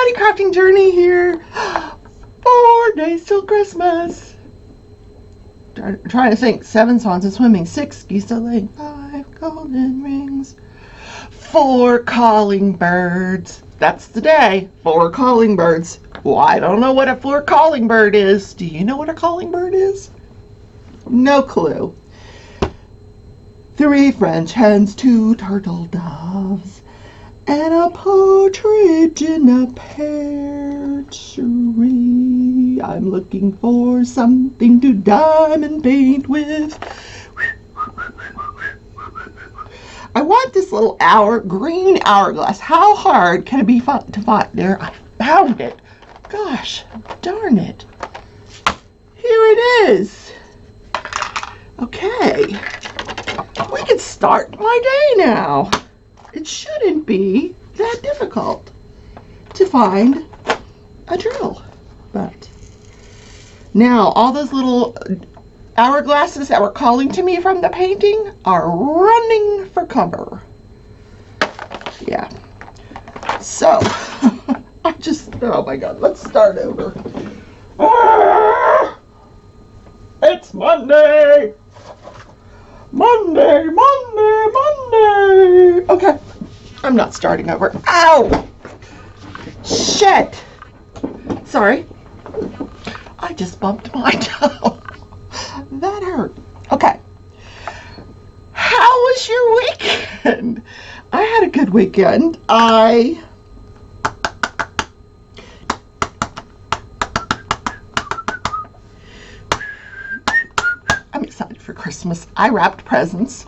everybody, Crafting Journey here. 4 days till Christmas. Trying to think. 7 swans and swimming, 6 geese a laying, 5 golden rings, 4 calling birds. That's the day. 4 calling birds. Well, I don't know what a 4 calling bird is. Do you know what a calling bird is? No clue. 3 French hens, 2 turtle doves, and a partridge in a pear tree. I'm looking for something to diamond paint with. I want this little green hourglass. How hard can it be to find? There, I found it. Gosh, darn it. Here it is. Okay. We can start my day now. It shouldn't be that difficult to find a drill. But now all those little hourglasses that were calling to me from the painting are running for cover. Yeah. So, oh my God, let's start over. It's Monday. Monday. Okay, I'm not starting over. Ow! Shit! Sorry. I just bumped my toe. That hurt. Okay. How was your weekend? I had a good weekend. I'm excited for Christmas. I wrapped presents.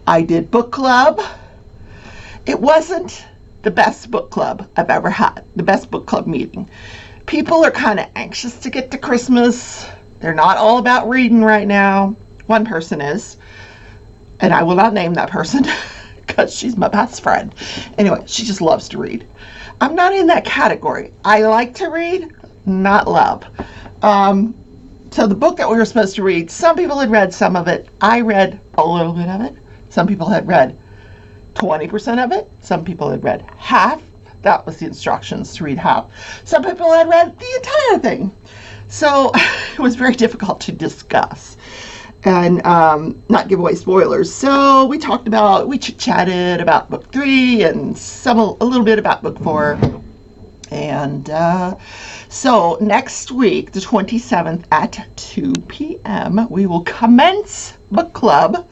I did book club. It wasn't the best book club I've ever had, the best book club meeting. People are kind of anxious to get to Christmas. They're not all about reading right now. One person is, and I will not name that person because she's my best friend. Anyway, she just loves to read. I'm not in that category. I like to read, not love. So the book that we were supposed to read, some people had read some of it. I read a little bit of it. Some people had read 20% of it. Some people had read half. That was the instructions, to read half. Some people had read the entire thing. So it was very difficult to discuss and not give away spoilers. So we chit-chatted about book 3 and a little bit about book 4. And so next week, the 27th at 2 p.m., we will commence book club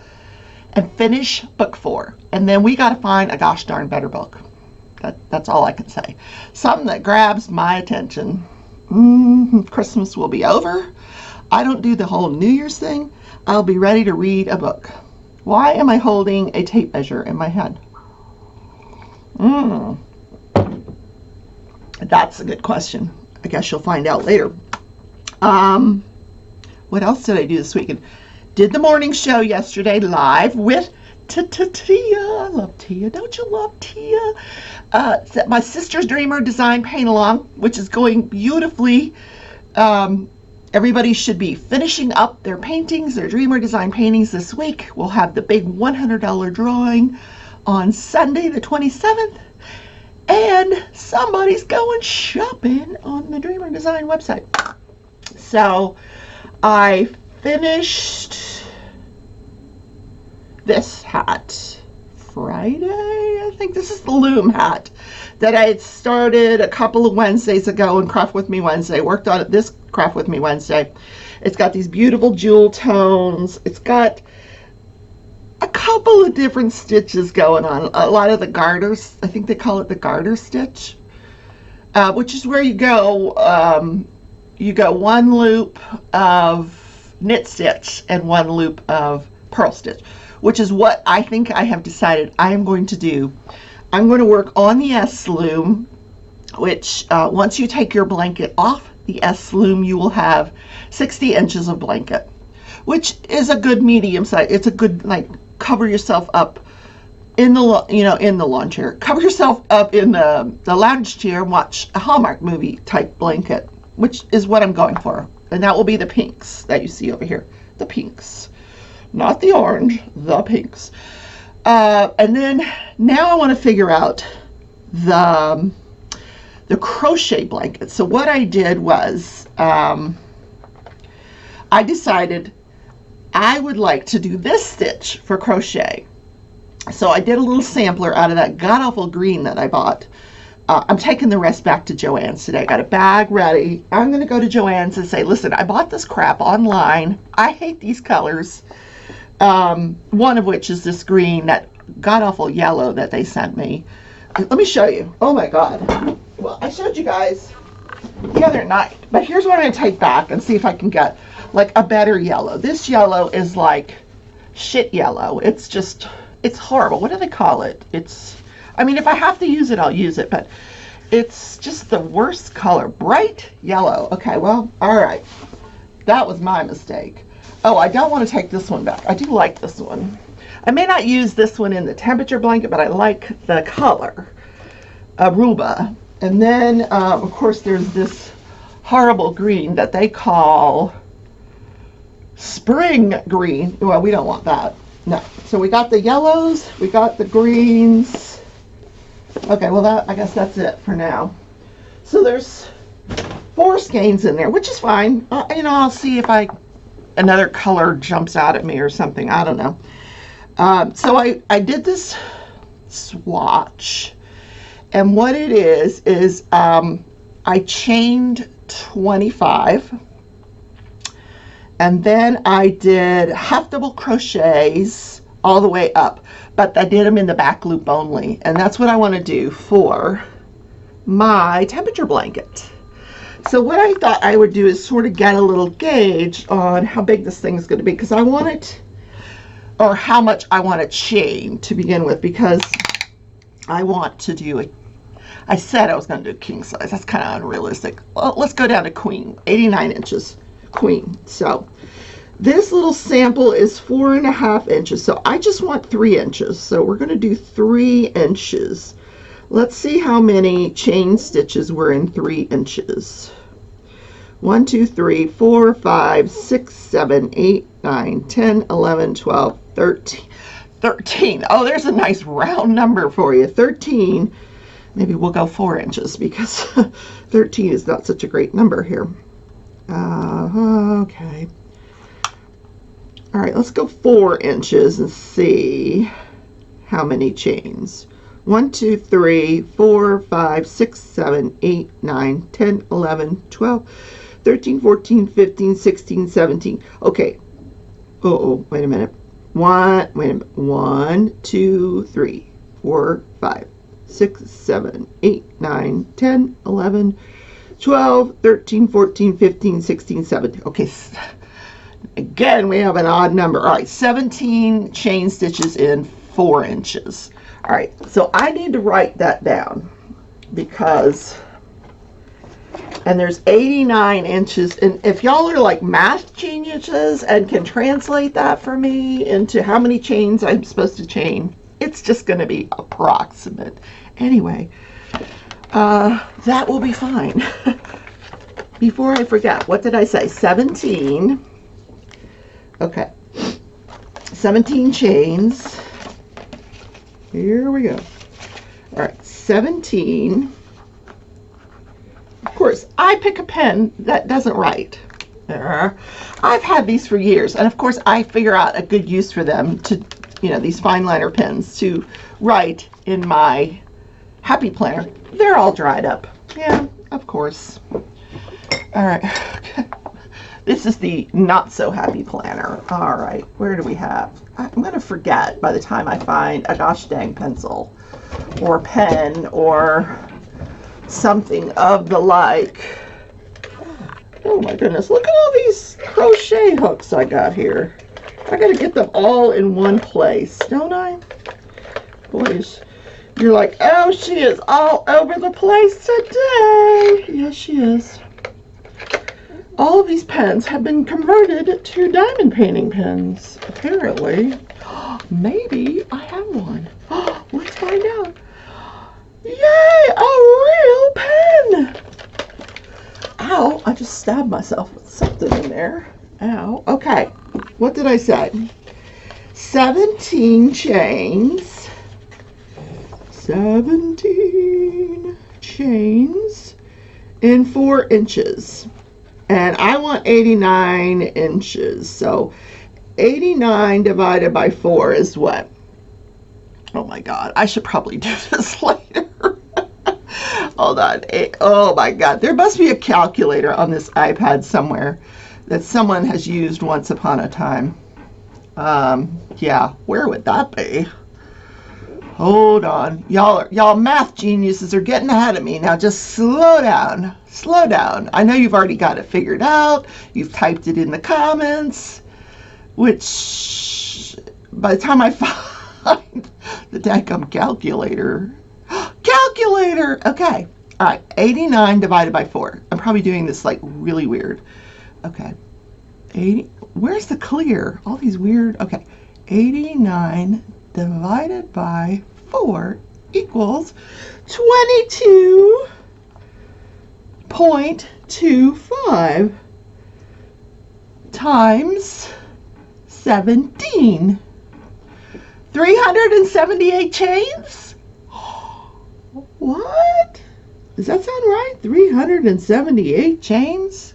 and finish book 4. And then we got to find a gosh darn better book. That's all I can say. Something that grabs my attention. Christmas will be over. I don't do the whole New Year's thing. I'll be ready to read a book. Why am I holding a tape measure in my hand? That's a good question. I guess you'll find out later. What else did I do this weekend? Did the morning show yesterday live with Tia. I love Tia. Don't you love Tia? My sister's Dreamer Design Paint Along, which is going beautifully. Everybody should be finishing up their paintings, their Dreamer Design paintings this week. We'll have the big $100 drawing on Sunday the 27th. And somebody's going shopping on the Dreamer Design website. So I finished this hat Friday. I think this is the loom hat that I had started a couple of Wednesdays ago in Craft With Me Wednesday. Worked on it this Craft With Me Wednesday. It's got these beautiful jewel tones. It's got a couple of different stitches going on. A lot of the garters, I think they call it the garter stitch, which is where you go one loop of knit stitch and one loop of purl stitch, which is what I think I have decided I am going to do. I'm going to work on the S loom, which once you take your blanket off the S loom, you will have 60 inches of blanket, which is a good medium size. It's a good, like, cover yourself up in the in the lawn chair. Cover yourself up in the lounge chair and watch a Hallmark movie type blanket, which is what I'm going for. And that will be the pinks that you see over here. The pinks. Not the orange, the pinks. And then now I want to figure out the the crochet blanket. So what I did was I decided I would like to do this stitch for crochet. So I did a little sampler out of that god-awful green that I bought. I'm taking the rest back to Joann's today. I got a bag ready. I'm going to go to Joann's and say, listen, I bought this crap online. I hate these colors. One of which is this green, that god-awful yellow that they sent me. Let me show you. Oh my God. Well, I showed you guys the other night, but here's what I'm going to take back and see if I can get like a better yellow. This yellow is like shit yellow. It's just, it's horrible. What do they call it? It's, I mean, if I have to use it, I'll use it, but it's just the worst color. Bright yellow. Okay, well, all right. That was my mistake. Oh, I don't want to take this one back. I do like this one. I may not use this one in the temperature blanket, but I like the color. Aruba. And then, of course, there's this horrible green that they call spring green. Well, we don't want that. No. So we got the yellows, we got the greens. Okay, well, that, I guess that's it for now. So there's 4 skeins in there, which is fine. You know, I'll see if another color jumps out at me or something. I don't know. So I did this swatch, and what it is I chained 25, and then I did half double crochets all the way up, but I did them in the back loop only, and that's what I want to do for my temperature blanket. So what I thought I would do is sort of get a little gauge on how big this thing is going to be, because I want it, or how much I want to chain to begin with, because I want to do I said I was going to do king size. That's kind of unrealistic. Well, let's go down to queen, 89 inches, queen. So this little sample is 4.5 inches. So I just want 3 inches. So we're going to do 3 inches. Let's see how many chain stitches were in 3 inches. 1, 2, 3, 4, 5, 6, 7, 8, 9, 10, 11, 12, 13. 13. Oh, there's a nice round number for you. 13. Maybe we'll go 4 inches because 13 is not such a great number here. Okay. All right, let's go 4 inches and see how many chains. 1, 2, 3, 4, 5, 6, 7, 8, 9, 10, 11, 12, 13, 14, 15, 16, 17. Okay. Wait a minute. 1, 2, 3, 4, 5, 6, 7, 8, 9, 10, 11, 12, 13, 14, 15, 16, 17. Okay. Again, we have an odd number. All right, 17 chain stitches in 4 inches. All right, so I need to write that down because, and there's 89 inches. And if y'all are like math geniuses and can translate that for me into how many chains I'm supposed to chain, it's just going to be approximate. Anyway, that will be fine. Before I forget, what did I say? 17. Okay. 17 chains. Here we go. All right, 17. Of course, I pick a pen that doesn't write. I've had these for years, and of course, I figure out a good use for them to, you know, these fine liner pens to write in my happy planner. They're all dried up. Yeah, of course. All right. This is the not so happy planner. All right, where do we have? I'm going to forget by the time I find a gosh dang pencil or pen or something of the like. Oh my goodness, look at all these crochet hooks I got here. I got to get them all in one place, don't I? Boys, you're like, oh, she is all over the place today. Yes, she is. All of these pens have been converted to diamond painting pens, apparently. Maybe I have one. Let's find out. Yay, a real pen! Ow, I just stabbed myself with something in there. Ow. Okay, what did I say? 17 chains. 17 chains. chains in 4 inches. And I want 89 inches. So 89 divided by 4 is what? Oh my God, I should probably do this later. Hold on. Oh my God, there must be a calculator on this iPad somewhere that someone has used once upon a time. Yeah, where would that be? Hold on. Y'all math geniuses are getting ahead of me. Now just slow down. Slow down. I know you've already got it figured out. You've typed it in the comments, which by the time I find the dadgum calculator. Calculator! Okay. All right. 89 divided by 4. I'm probably doing this like really weird. Okay. 80. Where's the clear? All these weird. Okay. 89 divided by 4 equals 22.25 times 17. 378 chains? What? Does that sound right? 378 chains?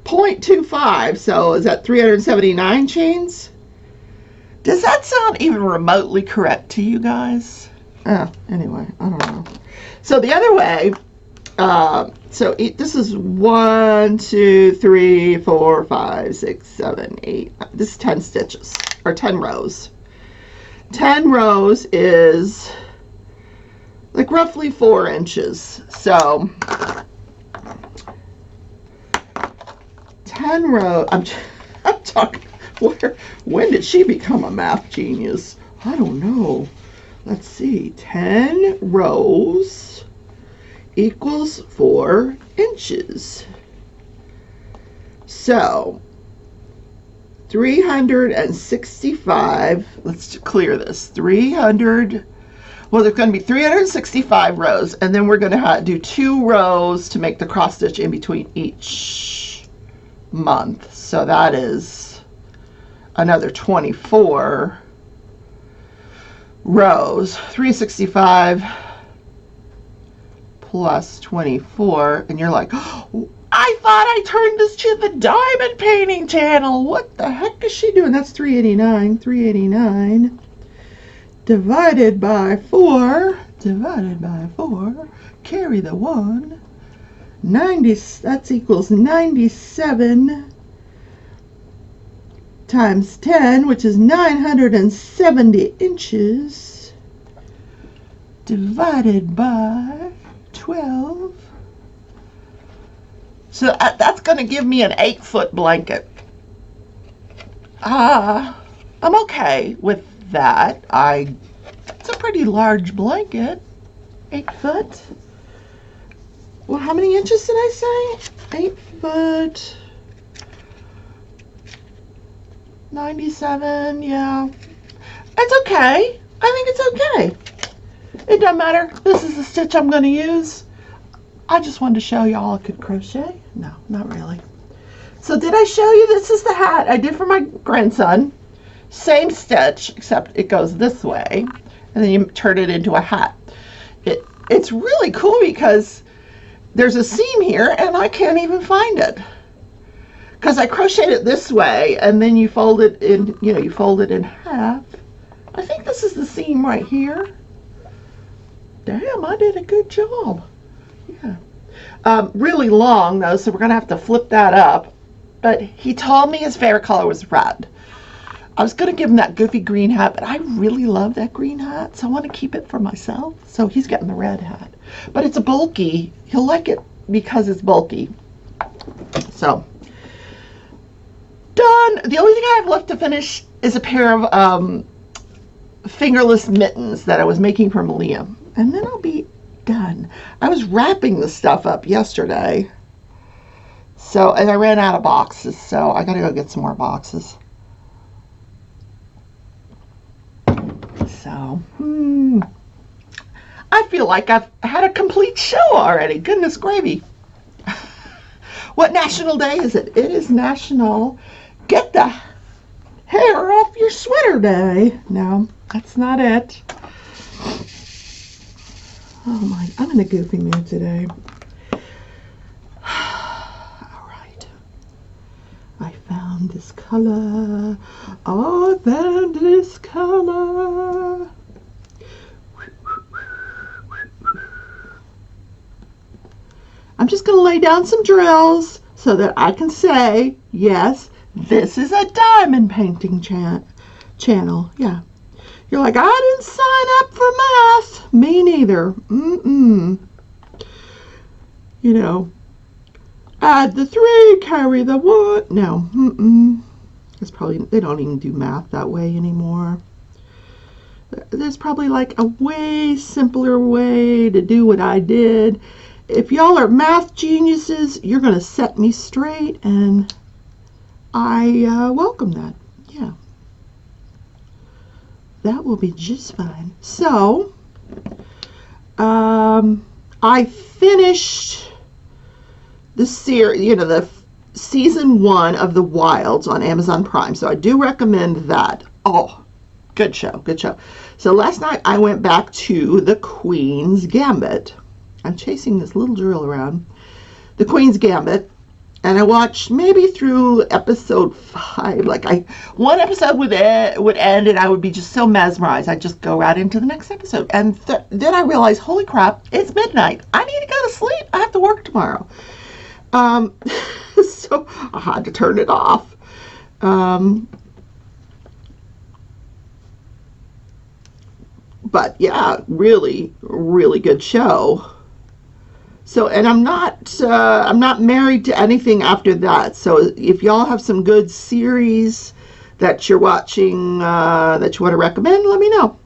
0.25, so is that 379 chains? Does that sound even remotely correct to you guys? Anyway, I don't know. So the other way, this is 1, 2, 3, 4, 5, 6, 7, 8. This is 10 stitches, or 10 rows. 10 rows is like roughly 4 inches. So 10 rows, I'm talking, when did she become a math genius? I don't know. Let's see, 10 rows equals 4 inches. So 365, let's clear this, well, there's going to be 365 rows, and then we're going to do 2 rows to make the cross stitch in between each month. So that is another 24 rows. 365 plus 24, and you're like, oh, I thought I turned this to the diamond painting channel. What the heck is she doing? That's 389. 389 divided by 4. Divided by 4. Carry the 1. 90. That equals 97 times 10, which is 970 inches. Divided by 12. So that's going to give me an 8-foot blanket. I'm okay with that. It's a pretty large blanket. 8 foot. Well, how many inches did I say? 8 foot. 97, yeah. It's okay. I think it's okay. It doesn't matter. This is the stitch I'm going to use. I just wanted to show y'all I could crochet. No, not really. So did I show you this is the hat I did for my grandson? Same stitch, except it goes this way, and then you turn it into a hat. It's really cool because there's a seam here, and I can't even find it. Because I crocheted it this way, and then you fold it in, you fold it in half. I think this is the seam right here. Damn, I did a good job. Yeah. Really long though, so we're gonna have to flip that up. But he told me his favorite color was red. I was gonna give him that goofy green hat, but I really love that green hat, so I want to keep it for myself. So he's getting the red hat. But it's a bulky. He'll like it because it's bulky. So done. The only thing I have left to finish is a pair of fingerless mittens that I was making for Liam, and then I'll be done. I was wrapping the stuff up yesterday, and I ran out of boxes, so I gotta go get some more boxes. So I feel like I've had a complete show already. Goodness gravy. What national day is it? It is National Get the Hair Off Your Sweater Day. No, that's not it. Oh my, I'm in a goofy mood today. All right. I found this color. I found this color. I'm just going to lay down some drills so that I can say, yes, this is a diamond painting channel. Yeah. You're like, I didn't sign up for math. Me neither. You know, add the 3, carry the 1. No. It's probably, they don't even do math that way anymore. There's probably like a way simpler way to do what I did. If y'all are math geniuses, you're going to set me straight, and I welcome that. Yeah. That will be just fine. So, I finished the series, the season 1 of The Wilds on Amazon Prime. So I do recommend that. Oh, good show, good show. So last night I went back to The Queen's Gambit. I'm chasing this little drill around. The Queen's Gambit. And I watched maybe through episode 5. Like one episode would end and I would be just so mesmerized. I'd just go right into the next episode. And then I realized, holy crap, it's midnight. I need to go to sleep. I have to work tomorrow. So I had to turn it off. But yeah, really, really good show. So, and I'm not married to anything after that. So if y'all have some good series that you're watching that you want to recommend, let me know.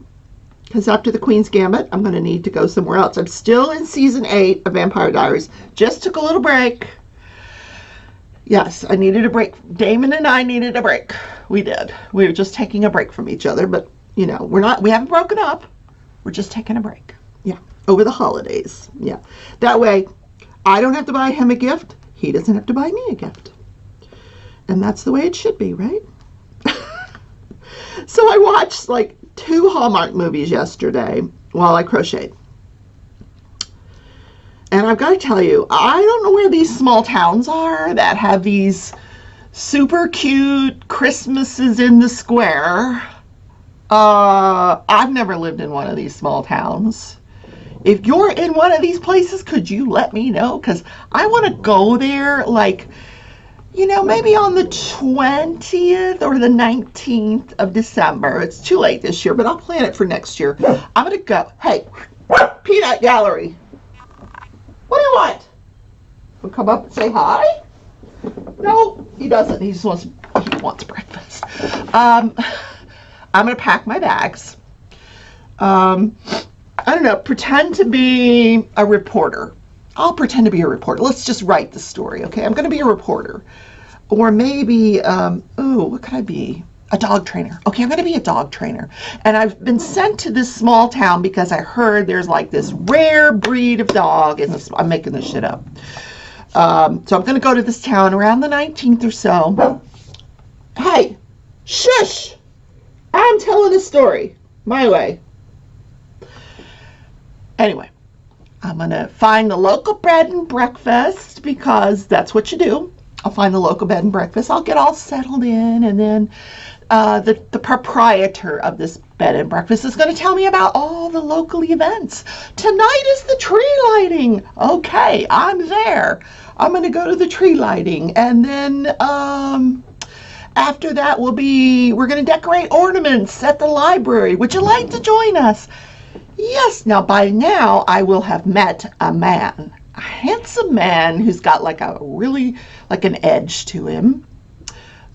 Because after The Queen's Gambit, I'm going to need to go somewhere else. I'm still in season 8 of Vampire Diaries. Just took a little break. Yes, I needed a break. Damon and I needed a break. We did. We were just taking a break from each other. But, we haven't broken up. We're just taking a break. Yeah. Over the holidays. Yeah. That way, I don't have to buy him a gift. He doesn't have to buy me a gift. And that's the way it should be, right? So I watched like 2 Hallmark movies yesterday while I crocheted. And I've got to tell you, I don't know where these small towns are that have these super cute Christmases in the square. I've never lived in one of these small towns. If you're in one of these places, could you let me know? Because I want to go there, like, maybe on the 20th or the 19th of December. It's too late this year, but I'll plan it for next year. I'm going to go. Hey, Peanut Gallery. What do you want? He'll come up and say hi? No, he doesn't. He wants breakfast. I'm going to pack my bags. I don't know, pretend to be a reporter. I'll pretend to be a reporter. Let's just write the story, okay? I'm going to be a reporter. Or maybe, what could I be? A dog trainer. Okay, I'm going to be a dog trainer. And I've been sent to this small town because I heard there's like this rare breed of dog. I'm making this shit up. So I'm going to go to this town around the 19th or so. Hey, shush! I'm telling a story. My way. Anyway, I'm going to find the local bed and breakfast because that's what you do. I'll find the local bed and breakfast. I'll get all settled in, and then the proprietor of this bed and breakfast is going to tell me about all the local events. Tonight is the tree lighting. Okay, I'm there. I'm going to go to the tree lighting, and then after that we're going to decorate ornaments at the library. Would you like to join us? Yes. Now, by now, I will have met a man, a handsome man who's got like an edge to him,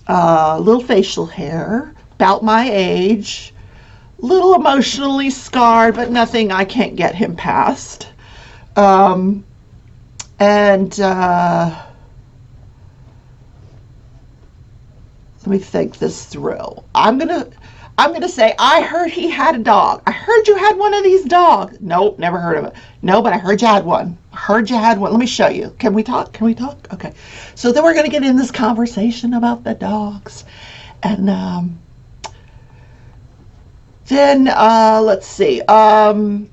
little facial hair, about my age, little emotionally scarred, but nothing I can't get him past. Let me think this through. I'm gonna say, I heard he had a dog. I heard you had one of these dogs. Nope, never heard of it. No, but I heard you had one. Let me show you. Can we talk? Okay. So then we're gonna get in this conversation about the dogs. And then let's see. Well,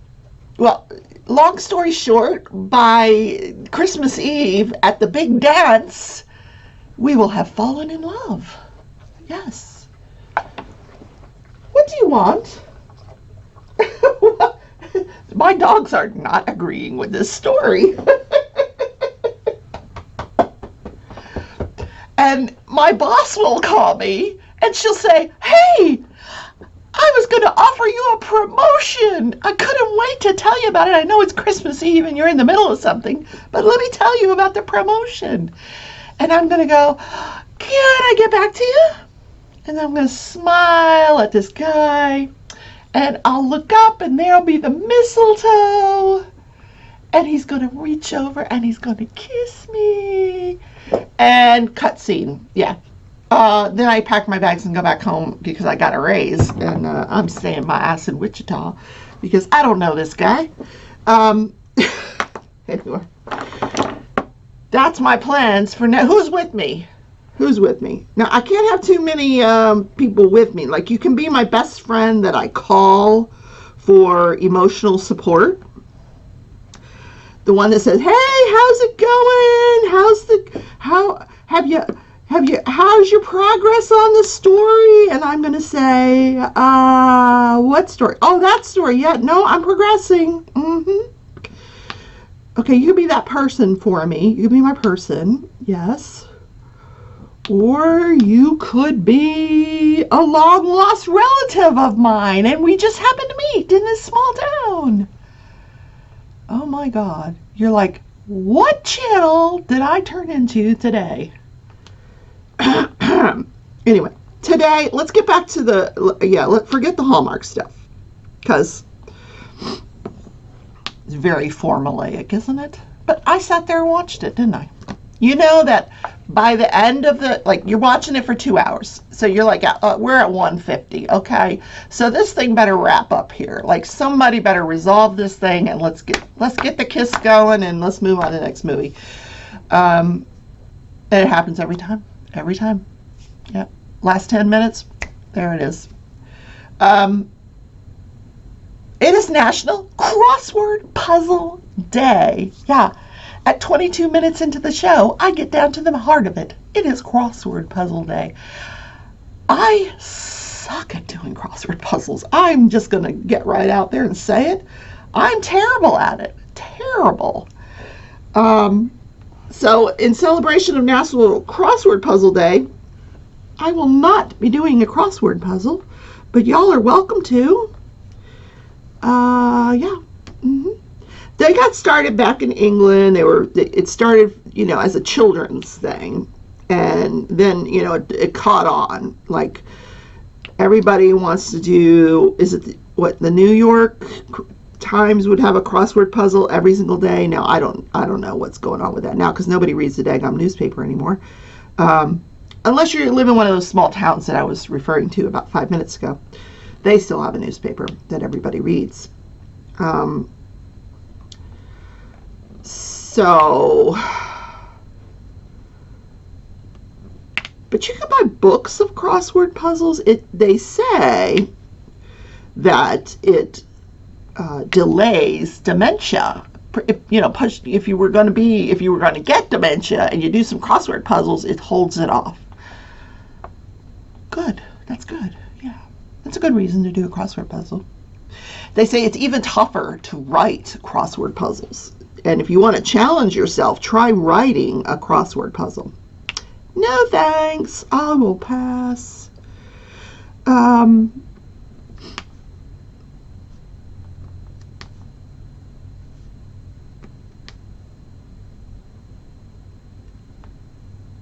long story short, by Christmas Eve at the big dance, we will have fallen in love. Yes. What do you want? My dogs are not agreeing with this story. And my boss will call me and she'll say, hey, I was going to offer you a promotion. I couldn't wait to tell you about it. I know it's Christmas Eve and you're in the middle of something, but let me tell you about the promotion. And I'm going to go, can I get back to you? And I'm going to smile at this guy. And I'll look up and there'll be the mistletoe. And he's going to reach over and he's going to kiss me. And cutscene. Yeah. Then I pack my bags and go back home because I got a raise. And I'm staying my ass in Wichita because I don't know this guy. Anyway. That's my plans for now. Who's with me? Who's with me? Now, I can't have too many people with me. Like, you can be my best friend that I call for emotional support. The one that says, hey, how's it going? How's your progress on the story? And I'm going to say, what story? Oh, that story. Yeah, no, I'm progressing. Okay, you can be that person for me. You can be my person. Yes. Or you could be a long-lost relative of mine, and we just happened to meet in this small town. Oh my God. You're like, what channel did I turn into today? Anyway, today, let's get back to forget the Hallmark stuff. Because it's very formulaic, isn't it? But I sat there and watched it, didn't I? You know that by the end of you're watching it for 2 hours. So you're like, we're at 150, okay? So this thing better wrap up here. Like, somebody better resolve this thing and let's get the kiss going and let's move on to the next movie. And it happens every time. Every time. Yep. Last 10 minutes, there it is. It is National Crossword Puzzle Day. Yeah. At 22 minutes into the show, I get down to the heart of it. It is Crossword Puzzle Day. I suck at doing crossword puzzles. I'm just going to get right out there and say it. I'm terrible at it. Terrible. So in celebration of National Crossword Puzzle Day, I will not be doing a crossword puzzle, but y'all are welcome to. Yeah. They got started back in England. It started, as a children's thing. And then, it caught on. Like, everybody wants to do, the New York Times would have a crossword puzzle every single day. Now, I don't know what's going on with that now because nobody reads the daggum newspaper anymore. Unless you live in one of those small towns that I was referring to about 5 minutes ago. They still have a newspaper that everybody reads. But you can buy books of crossword puzzles. They say that it delays dementia. If you were going to get dementia and you do some crossword puzzles, it holds it off. Good. That's good. Yeah. That's a good reason to do a crossword puzzle. They say it's even tougher to write crossword puzzles. And if you want to challenge yourself, try writing a crossword puzzle. No thanks. I will pass.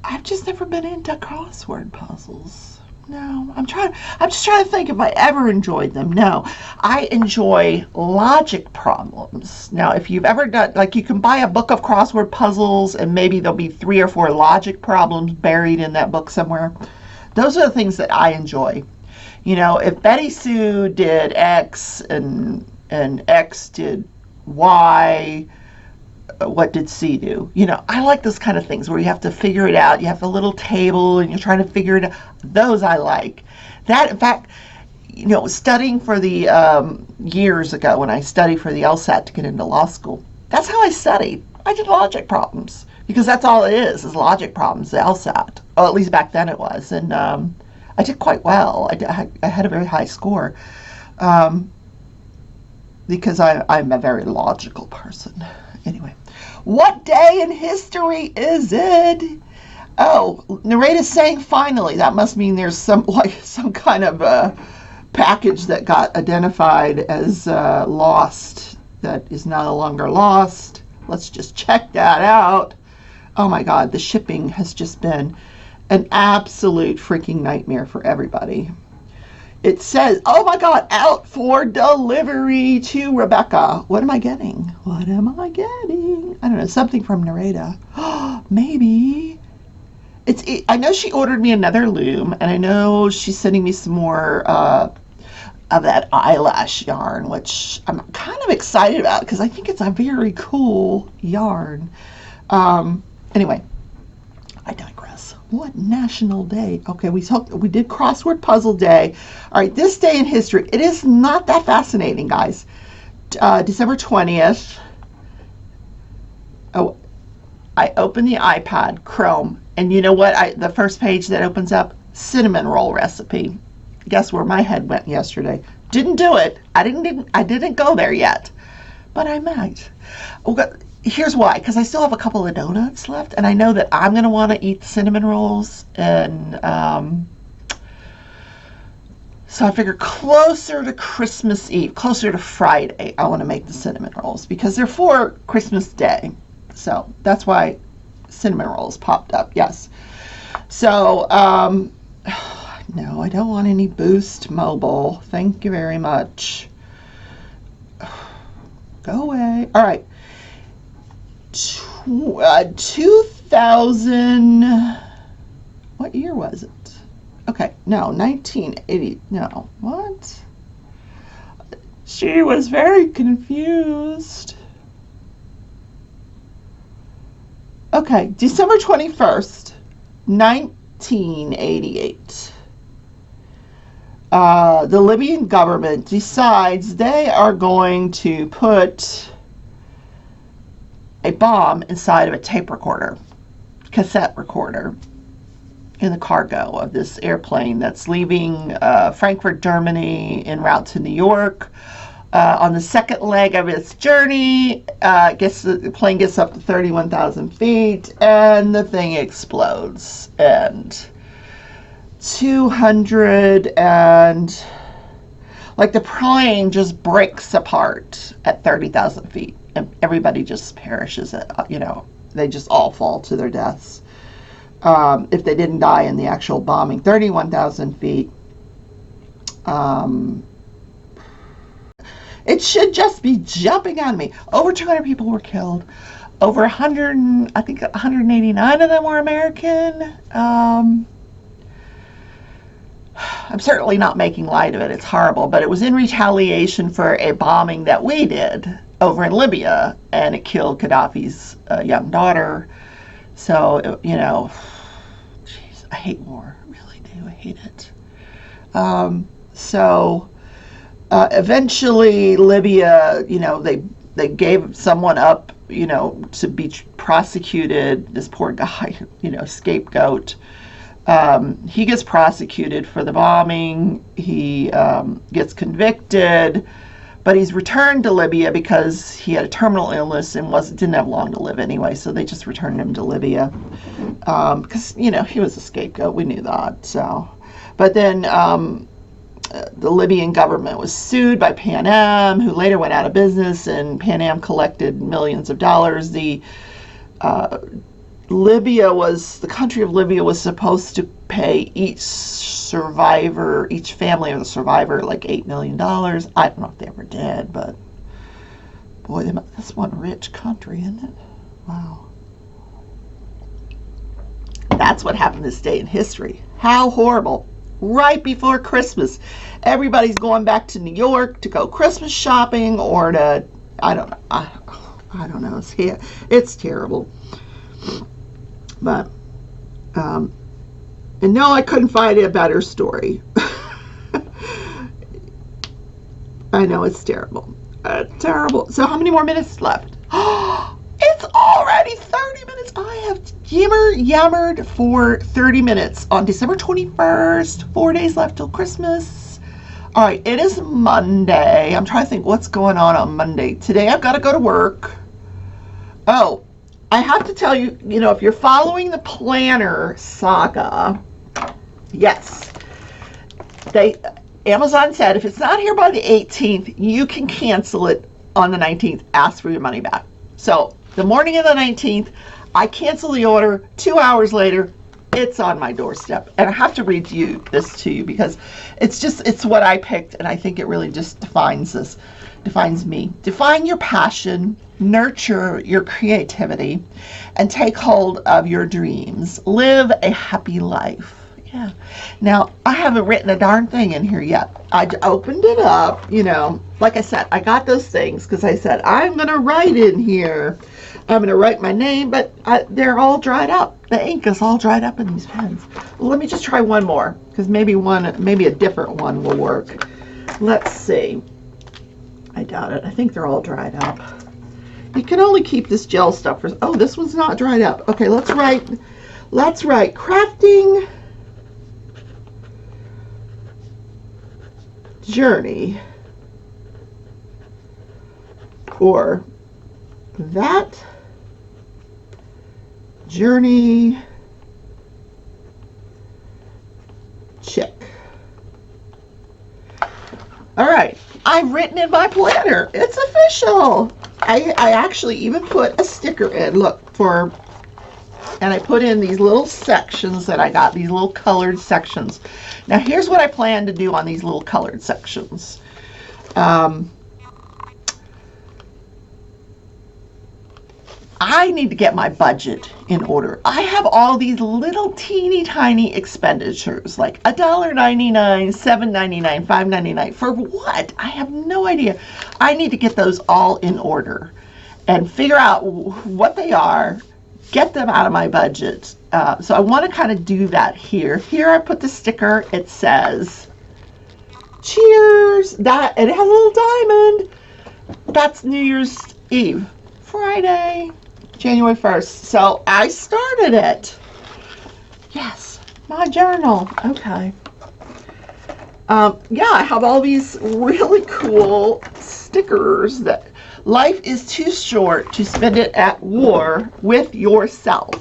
I've just never been into crossword puzzles. No, I'm just trying to think if I ever enjoyed them. No, I enjoy logic problems. Now, if you've ever done, you can buy a book of crossword puzzles and maybe there'll be 3 or 4 logic problems buried in that book somewhere. Those are the things that I enjoy. If Betty Sue did X and X did Y, what did C do? I like those kind of things where you have to figure it out. You have a little table and you're trying to figure it out. Those I like. That, in fact, studying for the years ago when I studied for the LSAT to get into law school, that's how I studied. I did logic problems because that's all it is logic problems, the LSAT. Oh, at least back then it was. And I did quite well. I had a very high score because I'm a very logical person. Anyway, what day in history is it? Oh, Narita's saying finally. That must mean there's some kind of package that got identified as lost that is no longer lost. Let's just check that out. Oh my God, the shipping has just been an absolute freaking nightmare for everybody. It says, oh my God, out for delivery to Rebecca. What am I getting? What am I getting? I don't know, something from Narita. Maybe. I know she ordered me another loom, and I know she's sending me some more of that eyelash yarn, which I'm kind of excited about because I think it's a very cool yarn. Anyway, I digress. What national day? Okay, we did crossword puzzle day. All right, this day in history. It is not that fascinating, guys. December 20th. Oh, I opened the iPad, Chrome, and you know what? The first page that opens up, cinnamon roll recipe. Guess where my head went yesterday? Didn't do it. I didn't go there yet, but I might. Okay, here's why. Because I still have a couple of donuts left, and I know that I'm gonna want to eat cinnamon rolls, and so I figure closer to Christmas Eve, closer to Friday, I want to make the cinnamon rolls because they're for Christmas Day. So that's why cinnamon rolls popped up. Yes. So, no, I don't want any Boost Mobile. Thank you very much. Go away. All right. 2000. What year was it? Okay. No, 1980. No. What? She was very confused. Okay, December 21st, 1988. The Libyan government decides they are going to put a bomb inside of a tape recorder, cassette recorder, in the cargo of this airplane that's leaving Frankfurt, Germany, en route to New York. On the second leg of its journey, the plane gets up to 31,000 feet, and the thing explodes. And 200 and the plane just breaks apart at 30,000 feet, and everybody just perishes. They just all fall to their deaths. If they didn't die in the actual bombing, 31,000 feet. It should just be jumping on me. Over 200 people were killed. Over 100, I think 189 of them were American. I'm certainly not making light of it. It's horrible. But it was in retaliation for a bombing that we did over in Libya. And it killed Gaddafi's young daughter. So, geez, I hate war. I really do. I hate it. Eventually, Libya, they gave someone up, to be prosecuted. This poor guy, scapegoat. He gets prosecuted for the bombing. He gets convicted, but he's returned to Libya because he had a terminal illness and didn't have long to live anyway. So they just returned him to Libya because he was a scapegoat. We knew that. So, but then. The Libyan government was sued by Pan Am, who later went out of business, and Pan Am collected millions of dollars. The country of Libya was supposed to pay each family of the survivor, like $8 million. I don't know if they ever did, but boy, that's one rich country, isn't it? Wow. That's what happened this day in history. How horrible. Right before Christmas. Everybody's going back to New York to go Christmas shopping or to, I don't know. It's terrible. But, and no, I couldn't find a better story. I know, it's terrible. Terrible. So how many more minutes left? It's already 30 minutes. I have yammered for 30 minutes on December 21st. 4 days left till Christmas. All right, it is Monday. I'm trying to think what's going on Monday. Today I've got to go to work. Oh, I have to tell you, if you're following the planner saga, yes, Amazon said if it's not here by the 18th, you can cancel it on the 19th, ask for your money back. So the morning of the 19th, I cancel the order. 2 hours later, it's on my doorstep. And I have to read this to you because it's what I picked, and I think it really just defines me. Define your passion, nurture your creativity, and take hold of your dreams. Live a happy life. Yeah. Now, I haven't written a darn thing in here yet. I opened it up, like I said, I got those things because I said, I'm going to write in here. I'm going to write my name, but they're all dried up. The ink is all dried up in these pens. Well, let me just try one more because maybe a different one will work. Let's see. I doubt it. I think they're all dried up. You can only keep this gel stuff for, oh, this one's not dried up. Okay, let's write crafting journey, or that journey check. All right, I've written in my planner. It's official. I actually even put a sticker in, and I put in these little sections that I got, these little colored sections. Now here's what I plan to do on these little colored sections. I need to get my budget in order. I have all these little teeny tiny expenditures, like $1.99, $7.99, $5.99. For what? I have no idea. I need to get those all in order and figure out what they are, get them out of my budget. So I want to kind of do that here. Here I put the sticker. It says, cheers. And it has a little diamond. That's New Year's Eve, Friday, January 1st. So I started it. Yes, my journal. Okay. Yeah, I have all these really cool stickers that life is too short to spend it at war with yourself.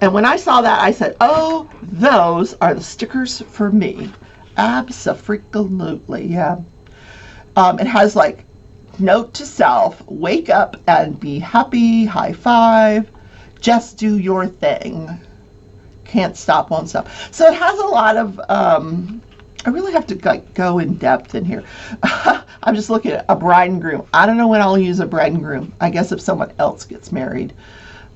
And when I saw that, I said, oh, those are the stickers for me. Abso-freaking-lutely, yeah. It has like, note to self, wake up and be happy, high five, just do your thing. Can't stop, won't stop. So it has a lot of, I really have to go in depth in here. I'm just looking at a bride and groom. I don't know when I'll use a bride and groom. I guess if someone else gets married.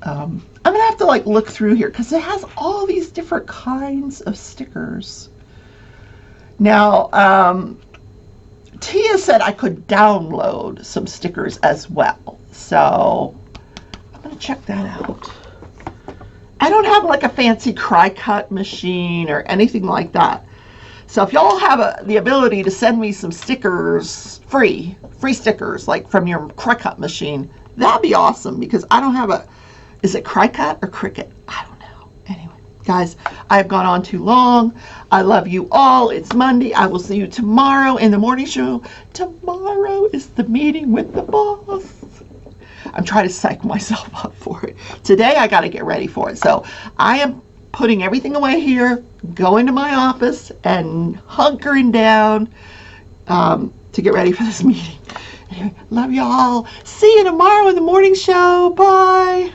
I'm going to have to look through here because it has all these different kinds of stickers. Now, Tia said I could download some stickers as well. So I'm going to check that out. I don't have a fancy cry-cut machine or anything like that. So if y'all have the ability to send me some stickers, free stickers, from your cry-cut machine, that'd be awesome because I don't have is it cry-cut or Cricut? I don't know. Anyway, guys, I've gone on too long. I love you all. It's Monday. I will see you tomorrow in the morning show. Tomorrow is the meeting with the boss. I'm trying to psych myself up for it. Today, I got to get ready for it. So I am putting everything away here, going to my office, and hunkering down to get ready for this meeting. Anyway, love y'all. See you tomorrow in the morning show. Bye.